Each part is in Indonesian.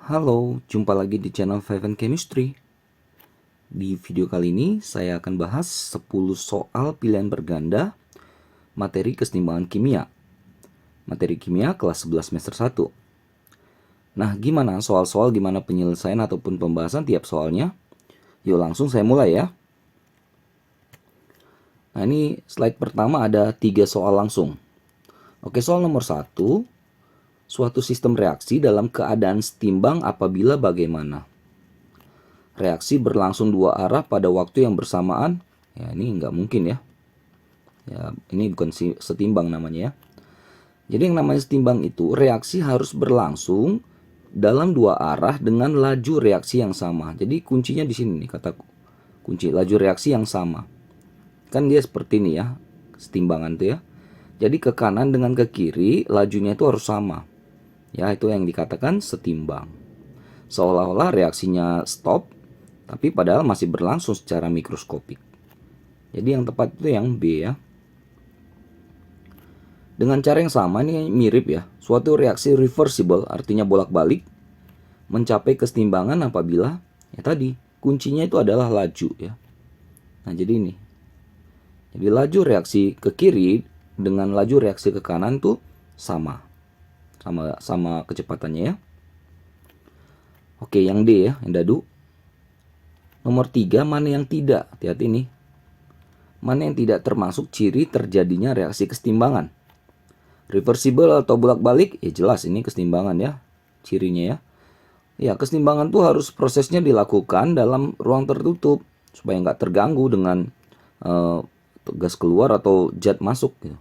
Halo, jumpa lagi di channel Five and Chemistry. Di video kali ini saya akan bahas 10 soal pilihan berganda materi keseimbangan kimia. Materi kimia kelas 11 semester 1. Nah, gimana gimana penyelesaian ataupun pembahasan tiap soalnya? Yuk langsung saya mulai ya. Nah, ini slide pertama ada 3 soal langsung. Oke, soal nomor 1. Suatu sistem reaksi dalam keadaan setimbang apabila bagaimana? Reaksi berlangsung dua arah pada waktu yang bersamaan. Ya, ini nggak mungkin ya. Ya, ini bukan setimbang namanya ya. Jadi yang namanya setimbang itu reaksi harus berlangsung dalam dua arah dengan laju reaksi yang sama. Jadi kuncinya di sini nih, kata kunci laju reaksi yang sama. Kan dia seperti ini ya, setimbangan tuh ya. Jadi ke kanan dengan ke kiri lajunya itu harus sama. Ya, itu yang dikatakan setimbang. Seolah-olah reaksinya stop, tapi padahal masih berlangsung secara mikroskopik. Jadi yang tepat itu yang B ya. Dengan cara yang sama, ini mirip ya. Suatu reaksi reversible, artinya bolak-balik, mencapai kesetimbangan apabila, ya tadi, kuncinya itu adalah laju ya. Nah, jadi ini. Jadi laju reaksi ke kiri dengan laju reaksi ke kanan tuh sama. Sama kecepatannya ya. Oke, yang D ya, yang dadu. Nomor 3, mana yang tidak? Hati-hati nih. Mana yang tidak termasuk ciri terjadinya reaksi kesetimbangan? Reversible atau bolak-balik? Ya jelas ini kesetimbangan ya, cirinya ya. Ya, kesetimbangan tuh harus prosesnya dilakukan dalam ruang tertutup supaya nggak terganggu dengan gas keluar atau zat masuk. Gitu.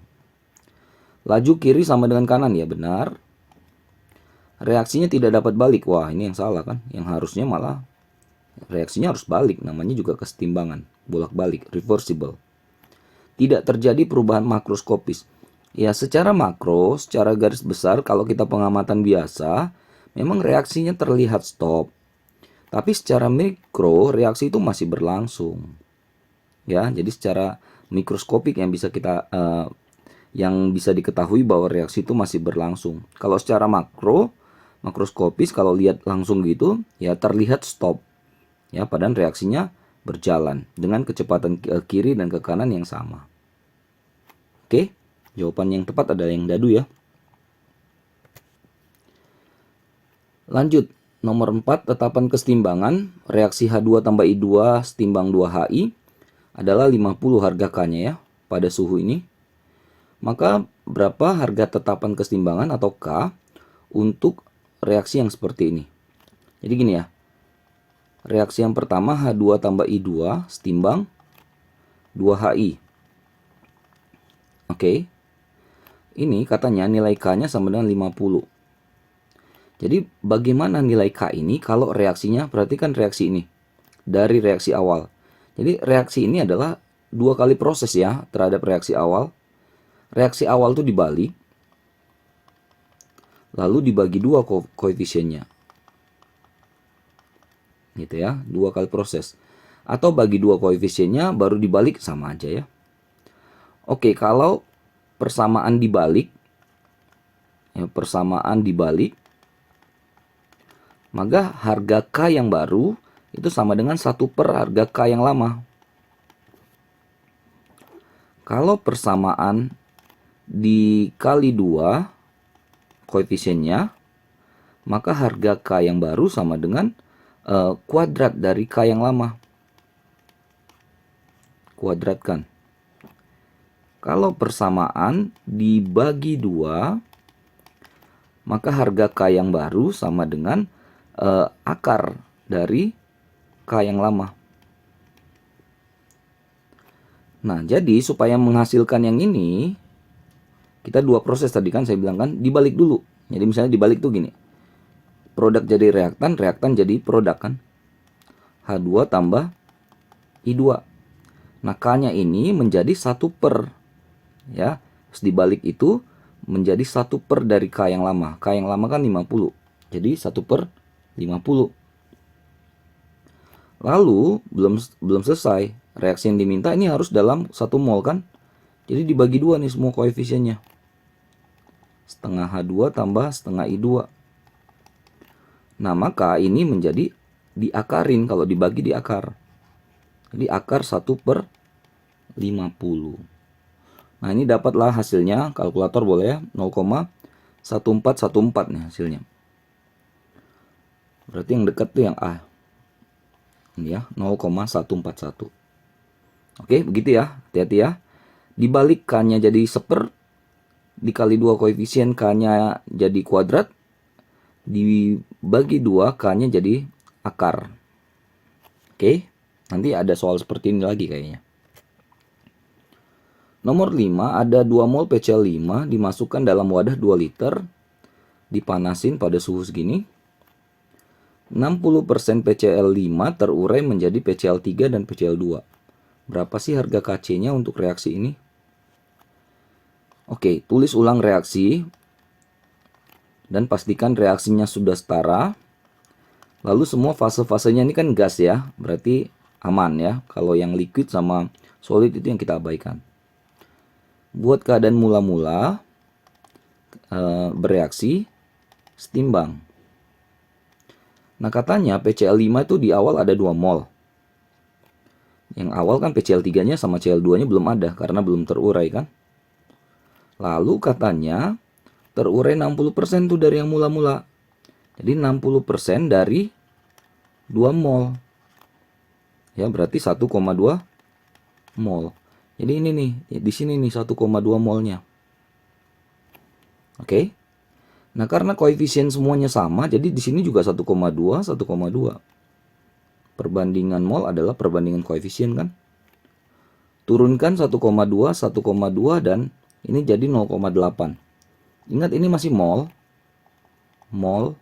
Laju kiri sama dengan kanan ya, benar. Reaksinya tidak dapat balik. Wah, ini yang salah kan. Yang harusnya malah reaksinya harus balik. Namanya juga kesetimbangan. Bolak-balik, reversible. Tidak terjadi perubahan makroskopis. Ya, secara makro, secara garis besar, kalau kita pengamatan biasa, memang reaksinya terlihat stop. Tapi secara mikro, reaksi itu masih berlangsung. Ya, jadi secara mikroskopik yang bisa kita yang bisa diketahui bahwa reaksi itu masih berlangsung. Kalau secara makroskopis kalau lihat langsung gitu, ya terlihat stop. Ya, padahal reaksinya berjalan dengan kecepatan ke kiri dan ke kanan yang sama. Oke, jawaban yang tepat adalah yang dadu ya. Lanjut, nomor 4, tetapan kesetimbangan reaksi H2 tambah I2 setimbang 2HI adalah 50 harga K-nya ya pada suhu ini. Maka berapa harga tetapan kesetimbangan atau K untuk reaksi yang seperti ini? Jadi gini ya. Reaksi yang pertama H2 tambah I2 setimbang 2HI. Oke. Ini katanya nilai K-nya sama dengan 50. Jadi bagaimana nilai K ini kalau reaksinya, perhatikan reaksi ini. Dari reaksi awal. Jadi reaksi ini adalah dua kali proses ya terhadap reaksi awal. Reaksi awal itu dibalik. Lalu dibagi dua koefisiennya. Gitu ya, dua kali proses. Atau bagi dua koefisiennya baru dibalik, sama aja ya. Oke, kalau persamaan dibalik, ya, maka harga K yang baru itu sama dengan 1 per harga K yang lama. Kalau persamaan dikali 2 koefisiennya, maka harga K yang baru sama dengan kuadrat dari K yang lama. Kuadratkan. Kalau persamaan dibagi 2, maka harga K yang baru sama dengan akar dari K yang lama. Nah, jadi supaya menghasilkan yang ini, kita dua proses tadi kan saya bilang kan, dibalik dulu. Jadi misalnya dibalik tuh gini. Produk jadi reaktan, reaktan jadi produk kan. H2 tambah I2. Nah, K-nya ini menjadi 1 per. Ya, terus dibalik itu menjadi 1 per dari K yang lama. K yang lama kan 50. Jadi 1 per 50. Lalu belum selesai. Reaksi yang diminta ini harus dalam 1 mol kan. Jadi dibagi 2 nih semua koefisiennya. Setengah H2 tambah setengah I2. Nah, maka ini menjadi diakarin kalau dibagi di akar. Jadi akar 1/50. Nah, ini dapatlah hasilnya, kalkulator boleh ya, 0,1414 nih hasilnya. Berarti yang dekat tuh yang A. Ini ya, 0,141. Oke, begitu ya, hati-hati ya. Dibalik K-nya jadi 1/, dikali 2 koefisien K-nya jadi kuadrat, dibagi 2 K-nya jadi akar. Oke, nanti ada soal seperti ini lagi kayaknya. Nomor 5, ada 2 mol PCl5 dimasukkan dalam wadah 2 liter, dipanasin pada suhu segini. 60% PCl5 terurai menjadi PCl3 dan PCl2. Berapa sih harga Kc-nya untuk reaksi ini? Oke, tulis ulang reaksi dan pastikan reaksinya sudah setara. Lalu semua fase-fasenya ini kan gas ya, berarti aman ya. Kalau yang liquid sama solid itu yang kita abaikan. Buat keadaan mula-mula bereaksi, setimbang. Nah, katanya PCl5 itu di awal ada 2 mol. Yang awal kan PCl3-nya sama Cl2-nya belum ada karena belum terurai kan. Lalu katanya terurai 60% tuh dari yang mula-mula. Jadi 60% dari 2 mol. Ya, berarti 1,2 mol. Jadi ini nih, di sini nih 1,2 molnya. Oke. Nah, karena koefisien semuanya sama, jadi di sini juga 1,2, 1,2. Perbandingan mol adalah perbandingan koefisien kan? Turunkan 1,2, 1,2 dan ini jadi 0,8. Ingat ini masih mol. Mol.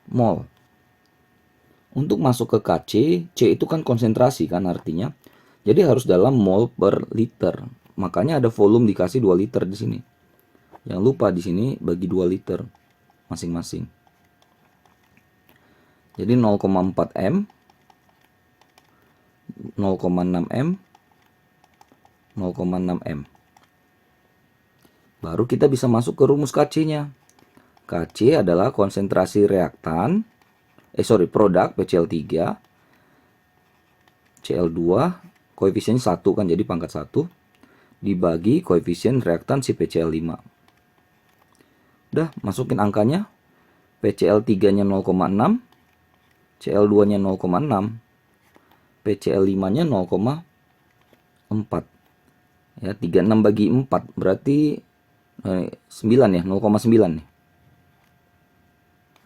Mol. Untuk masuk ke Kc, C itu kan konsentrasi kan artinya. Jadi harus dalam mol per liter. Makanya ada volume dikasih 2 liter di sini. Jangan lupa di sini bagi 2 liter masing-masing. Jadi 0,4 M, 0,6 M, 0,6 M. Baru kita bisa masuk ke rumus Kc-nya. Kc adalah konsentrasi reaktan, produk PCl3, Cl2, koefisien 1 kan jadi pangkat 1, dibagi koefisien reaktan si PCl5. Udah, masukin angkanya. PCl3-nya 0,6, Cl2-nya 0,6, PCl5-nya 0,4. Ya, 36 bagi 4 berarti 9 ya, 0,9 nih.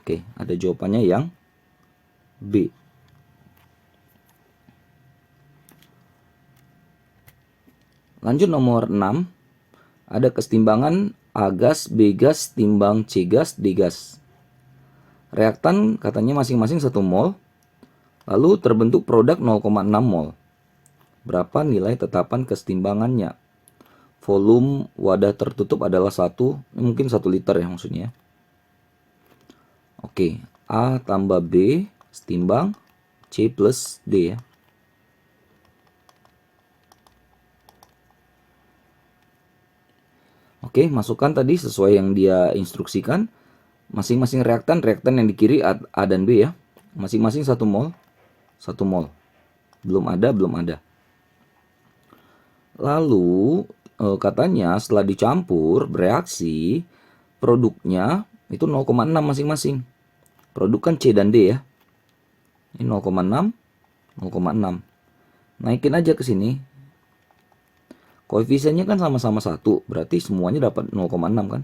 Oke, ada jawabannya yang B. Lanjut nomor 6. Ada kesetimbangan A gas, B gas, timbang C gas, D gas. Reaktan katanya masing-masing 1 mol. Lalu terbentuk produk 0,6 mol. Berapa nilai tetapan kesetimbangannya? Volume wadah tertutup adalah 1, mungkin 1 liter ya maksudnya. Oke, A tambah B setimbang C plus D ya. Oke, masukkan tadi sesuai yang dia instruksikan. Masing-masing reaktan yang di kiri A dan B ya. Masing-masing 1 mol. 1 mol. Belum ada. Lalu katanya setelah dicampur bereaksi produknya itu 0,6 masing-masing. Produk kan C dan D ya. Ini 0,6, 0,6. Naikin aja ke sini. Koefisiennya kan sama-sama 1, berarti semuanya dapat 0,6 kan?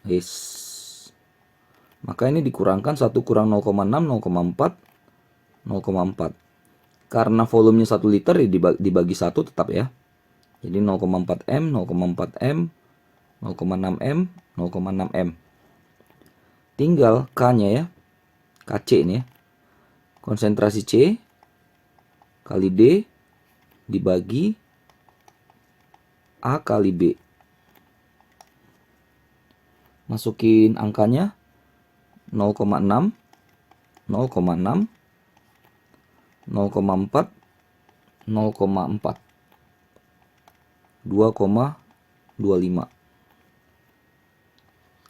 Yes. Maka ini dikurangkan 1 kurang 0,6, 0,4, 0,4. Karena volumenya 1 liter dibagi 1 tetap ya. Jadi 0,4 M, 0,4 M, 0,6 M, 0,6 M. Tinggal K-nya ya. Kc ini ya. Konsentrasi C kali D dibagi A kali B. Masukin angkanya 0,6, 0,6, 0,4, 0,4, 2,25.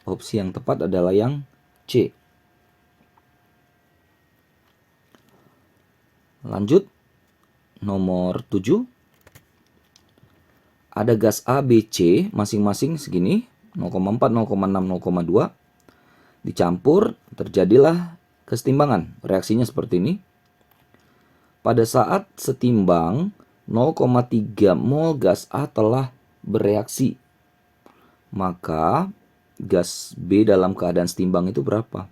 Opsi yang tepat adalah yang C. Lanjut, nomor 7. Ada gas A, B, C masing-masing segini, 0,4, 0,6, 0,2. Dicampur, terjadilah kesetimbangan. Reaksinya seperti ini. Pada saat setimbang, 0,3 mol gas A telah bereaksi. Maka gas B dalam keadaan setimbang itu berapa?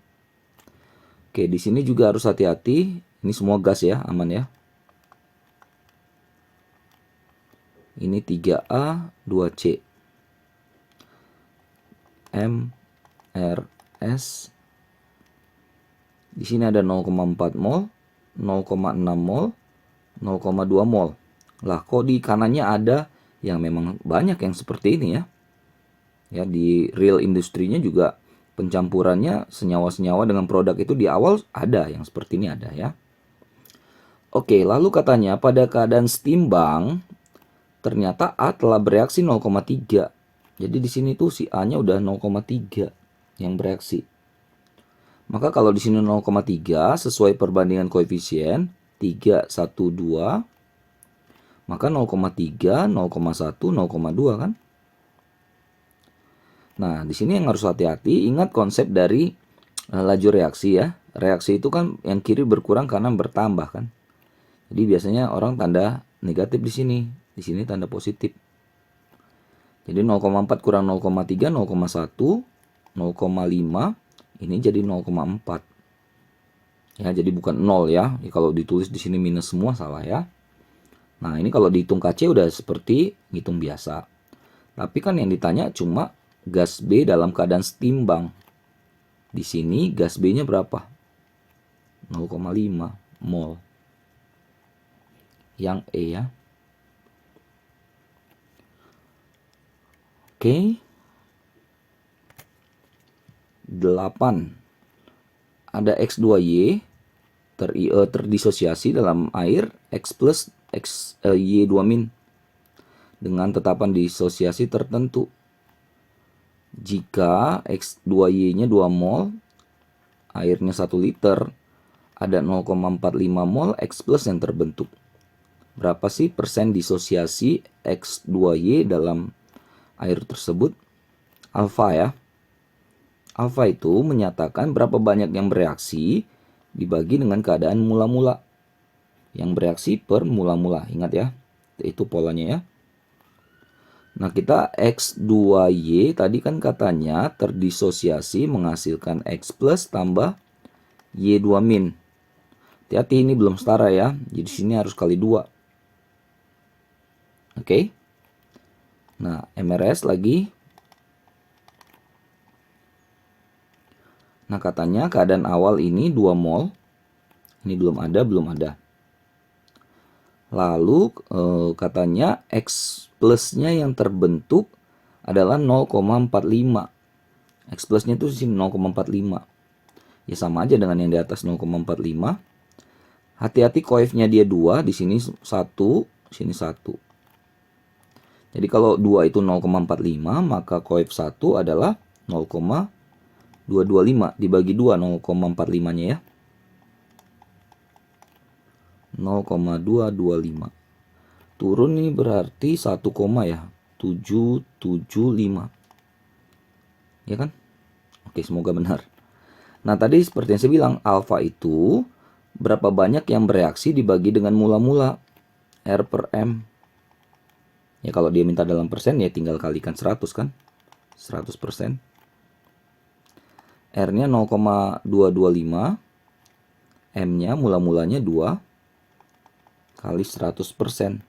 Oke, di sini juga harus hati-hati. Ini semua gas ya, aman ya. Ini 3A, 2C. M, R, S. Di sini ada 0,4 mol, 0,6 mol, 0,2 mol. Lah, kok di kanannya ada yang memang banyak yang seperti ini ya. Ya, di real industrinya juga pencampurannya senyawa-senyawa dengan produk itu di awal ada yang seperti ini ada ya. Oke, lalu katanya pada keadaan setimbang ternyata A telah bereaksi 0,3. Jadi di sini tuh si A-nya udah 0,3 yang bereaksi. Maka kalau di sini 0,3 sesuai perbandingan koefisien 3, 1, 2, maka 0,3, 0,1, 0,2 kan? Nah, di sini yang harus hati-hati, ingat konsep dari laju reaksi ya. Reaksi itu kan yang kiri berkurang, kanan bertambah kan. Jadi biasanya orang tanda negatif di sini tanda positif. Jadi 0,4 kurang 0,3, 0,1, 0,5, ini jadi 0,4. Ya, jadi bukan 0 ya. Kalau ditulis di sini minus semua salah ya. Nah, ini kalau dihitung KC udah seperti hitung biasa. Tapi kan yang ditanya cuma gas B dalam keadaan setimbang. Di sini gas B-nya berapa? 0,5 mol. Yang E ya. Oke. 8. Ada X2Y terdisosiasi dalam air X plus Y2 min dengan tetapan disosiasi tertentu. Jika X2Y-nya 2 mol, airnya 1 liter, ada 0,45 mol X plus yang terbentuk. Berapa sih persen disosiasi X2Y dalam air tersebut? Alfa ya. Alfa itu menyatakan berapa banyak yang bereaksi dibagi dengan keadaan mula-mula. Yang bereaksi per mula-mula. Ingat ya, itu polanya ya. Nah, kita X2Y tadi kan katanya terdisosiasi menghasilkan X plus tambah Y2 min. Hati-hati ini belum setara ya. Jadi sini harus kali 2. Oke. Nah, MRS lagi. Nah, katanya keadaan awal ini 2 mol. Ini belum ada. Lalu katanya X plusnya yang terbentuk adalah 0,45. X plusnya itu di sini 0,45. Ya sama aja dengan yang di atas 0,45. Hati-hati koefnya dia 2, di sini 1, sini 1. Jadi kalau 2 itu 0,45, maka koef 1 adalah 0,225 dibagi 2 0,45-nya ya. 0,225. Turun nih berarti 1, ya 775. Ya kan? Oke, semoga benar. Nah, tadi seperti yang saya bilang, alfa itu berapa banyak yang bereaksi dibagi dengan mula-mula R per M. Ya kalau dia minta dalam persen ya tinggal kalikan 100 kan. 100%. R-nya 0,225. M-nya mula-mulanya 2 kali 100%.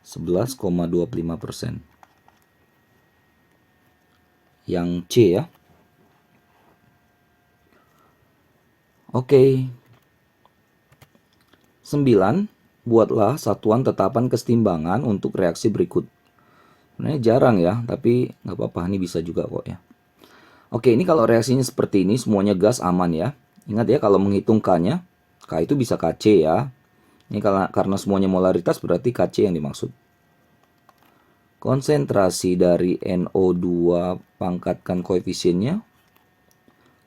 11,25%. Yang C ya. Oke. 9. Buatlah satuan tetapan kesetimbangan untuk reaksi berikut. Sebenarnya jarang ya, tapi nggak apa-apa, ini bisa juga kok ya. Oke, ini kalau reaksinya seperti ini, semuanya gas aman ya. Ingat ya, kalau menghitung K-nya, K itu bisa KC ya. Ini karena semuanya molaritas berarti KC yang dimaksud. konsentrasi dari NO2 pangkatkan koefisiennya,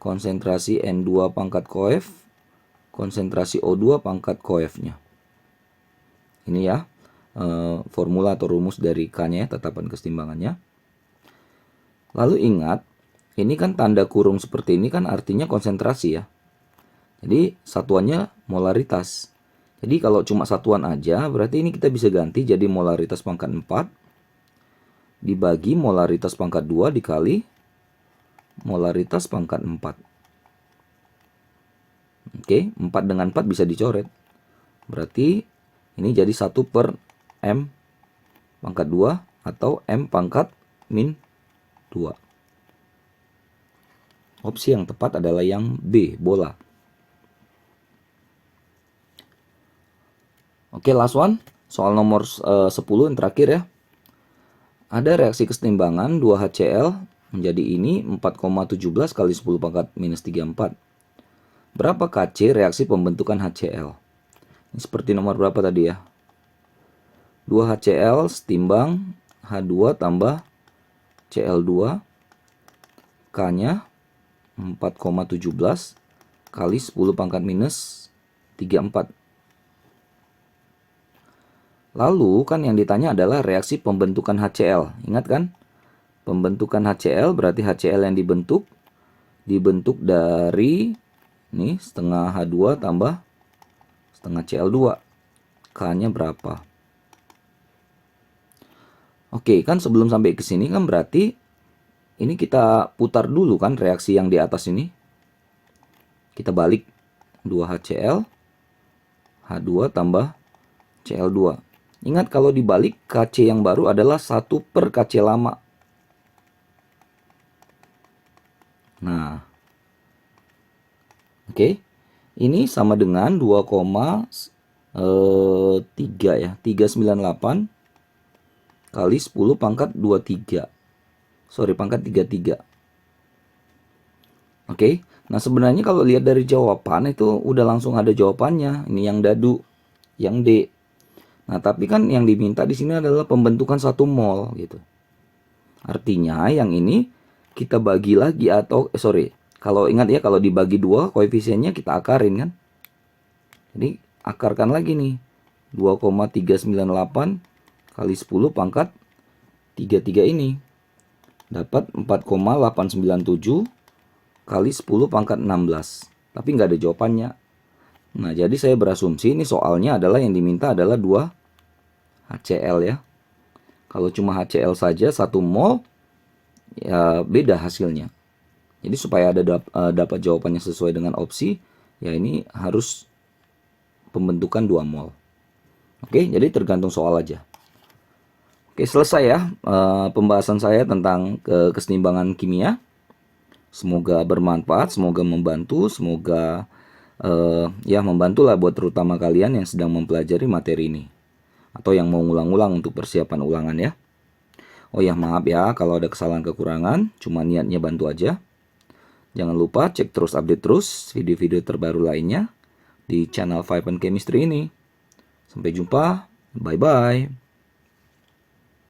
konsentrasi N2 pangkat koef, konsentrasi O2 pangkat koefnya. Ini ya formula atau rumus dari K-nya, tetapan kesetimbangannya. Lalu ingat, ini kan tanda kurung seperti ini kan artinya konsentrasi ya. Jadi satuannya molaritas. Jadi kalau cuma satuan aja, berarti ini kita bisa ganti jadi molaritas pangkat 4 dibagi molaritas pangkat 2 dikali molaritas pangkat 4. Oke, 4 dengan 4 bisa dicoret. Berarti ini jadi 1 per M pangkat 2 atau M pangkat min 2. Opsi yang tepat adalah yang B, bola. Oke, last one. Soal nomor 10 yang terakhir ya. Ada reaksi kesetimbangan 2HCl menjadi ini 4,17 kali 10 pangkat minus 34. Berapa Kc reaksi pembentukan HCl? Ini seperti nomor berapa tadi ya? 2HCl setimbang H2 tambah Cl2. K-nya 4,17 kali 10 pangkat minus 34. Lalu kan yang ditanya adalah reaksi pembentukan HCl. Ingat kan? Pembentukan HCl berarti HCl yang dibentuk dari ini setengah H2 tambah setengah Cl2. K-nya berapa? Oke, kan sebelum sampai ke sini kan berarti ini kita putar dulu kan reaksi yang di atas ini. Kita balik 2HCl H2 tambah Cl2. Ingat kalau dibalik Kc yang baru adalah 1 per Kc lama. Nah, oke. Ini sama dengan 2,3 ya. 398 kali 10 pangkat 23. Sorry, pangkat 33. Oke. Nah, sebenarnya kalau lihat dari jawaban itu udah langsung ada jawabannya. Ini yang dadu, yang D. Nah, tapi kan yang diminta di sini adalah pembentukan 1 mol gitu. Artinya yang ini kita bagi lagi atau kalau ingat ya, kalau dibagi 2 koefisiennya kita akarin kan. Jadi akarkan lagi nih. 2,398 kali 10 pangkat 33 ini dapat 4,897 kali 10 pangkat 16. Tapi nggak ada jawabannya. Nah, jadi saya berasumsi ini soalnya adalah yang diminta adalah 2 HCl ya. Kalau cuma HCl saja 1 mol ya beda hasilnya. Jadi supaya dapat jawabannya sesuai dengan opsi, ya ini harus pembentukan 2 mol. Oke, jadi tergantung soal aja. Oke, selesai ya pembahasan saya tentang kesetimbangan kimia. Semoga bermanfaat, semoga membantu, semoga ya membantulah buat terutama kalian yang sedang mempelajari materi ini atau yang mau ngulang-ulang untuk persiapan ulangan ya. Oh ya, maaf ya kalau ada kesalahan kekurangan, cuma niatnya bantu aja. Jangan lupa cek terus, update terus video-video terbaru lainnya di channel Vibe and Chemistry ini. Sampai jumpa, bye-bye.